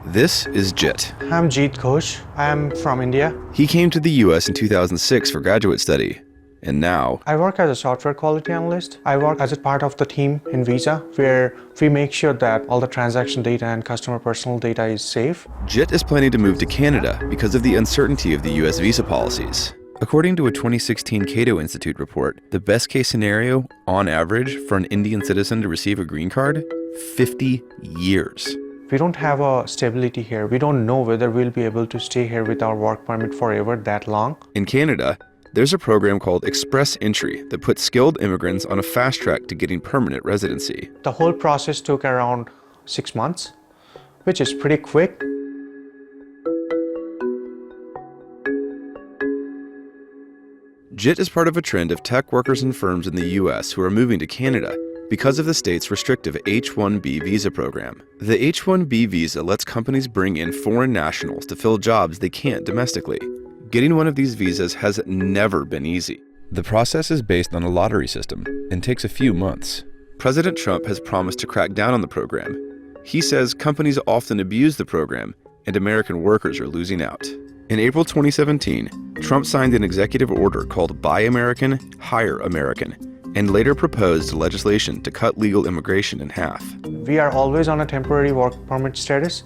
This is Jit. I'm Jeet Ghosh. I'm from India. He came to the US in 2006 for graduate study. And now, I work as a software quality analyst. I work as a part of the team in Visa, where we make sure that all the transaction data and customer personal data is safe. Jit is planning to move to Canada because of the uncertainty of the US visa policies. According to a 2016 Cato Institute report, the best case scenario, on average, for an Indian citizen to receive a green card, 50 years. We don't have a stability here. We don't know whether we'll be able to stay here with our work permit forever that long. In Canada, there's a program called Express Entry that puts skilled immigrants on a fast track to getting permanent residency. The whole process took around 6 months, which is pretty quick. JIT is part of a trend of tech workers and firms in the US who are moving to Canada because of the state's restrictive H-1B visa program. The H-1B visa lets companies bring in foreign nationals to fill jobs they can't domestically. Getting one of these visas has never been easy. The process is based on a lottery system and takes a few months. President Trump has promised to crack down on the program. He says companies often abuse the program and American workers are losing out. In April 2017, Trump signed an executive order called Buy American, Hire American, and later proposed legislation to cut legal immigration in half. We are always on a temporary work permit status,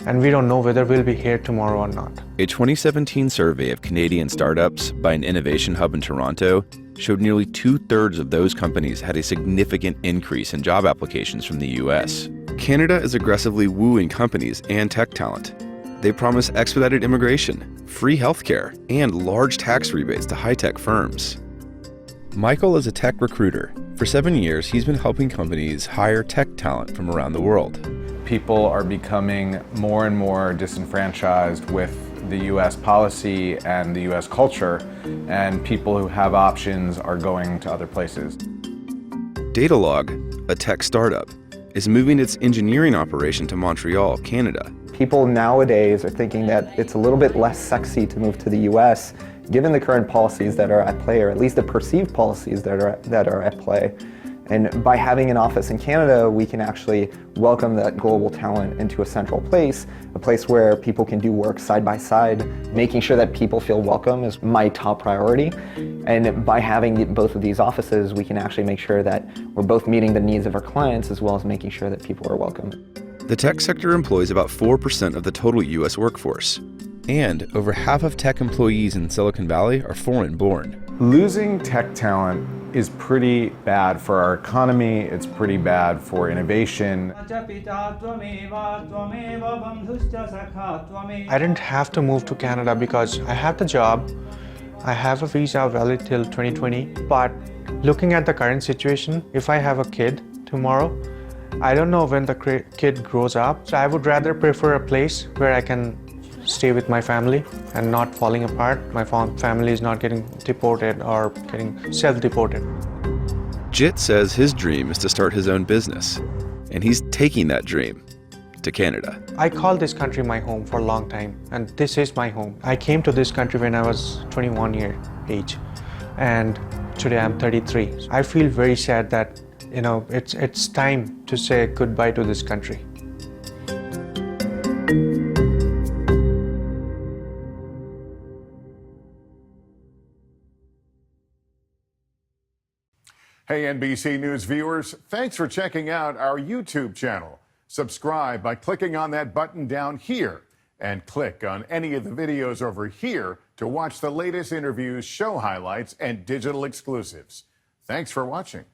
and we don't know whether we'll be here tomorrow or not. A 2017 survey of Canadian startups by an innovation hub in Toronto showed nearly 2/3 of those companies had a significant increase in job applications from the US. Canada is aggressively wooing companies and tech talent. They promise expedited immigration, free healthcare, and large tax rebates to high-tech firms. Michael is a tech recruiter. For 7 years, he's been helping companies hire tech talent from around the world. People are becoming more and more disenfranchised with the US policy and the US culture, and people who have options are going to other places. Datalog, a tech startup, is moving its engineering operation to Montreal, Canada. People nowadays are thinking that it's a little bit less sexy to move to the US given the current policies that are at play, or at least the perceived policies that are at play. And by having an office in Canada, we can actually welcome that global talent into a central place, a place where people can do work side by side. Making sure that people feel welcome is my top priority. And by having both of these offices, we can actually make sure that we're both meeting the needs of our clients as well as making sure that people are welcome. The tech sector employs about 4% of the total US workforce. And over half of tech employees in Silicon Valley are foreign-born. Losing tech talent is pretty bad for our economy, it's pretty bad for innovation. I didn't have to move to Canada because I have the job. I have a visa valid till 2020. But looking at the current situation, if I have a kid tomorrow, I don't know when the kid grows up. So I would rather prefer a place where I can stay with my family and not falling apart. My family is not getting deported or getting self-deported. Jit says his dream is to start his own business, and he's taking that dream to Canada. I call this country my home for a long time, and this is my home. I came to this country when I was 21 years age, and today I'm 33. I feel very sad that, it's time to say goodbye to this country. Hey, NBC News viewers, thanks for checking out our YouTube channel. Subscribe by clicking on that button down here and click on any of the videos over here to watch the latest interviews, show highlights, and digital exclusives. Thanks for watching.